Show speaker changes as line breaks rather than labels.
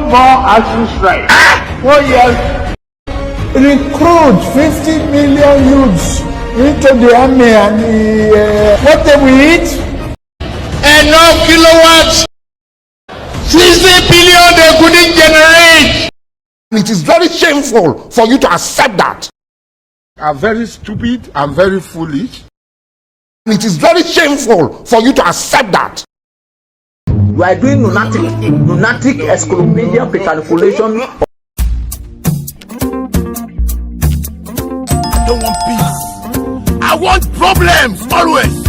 more ASUU strike. 4 years.
Recruit 50 million youths into the army and what they will eat?
Enough kilowatts. 60 billion they couldn't generate.
It is very shameful for you to accept that.
Are very stupid and very foolish.
It is very shameful for you to accept that.
You are doing lunatic exclusion calculation.
I don't want peace. I want problems always.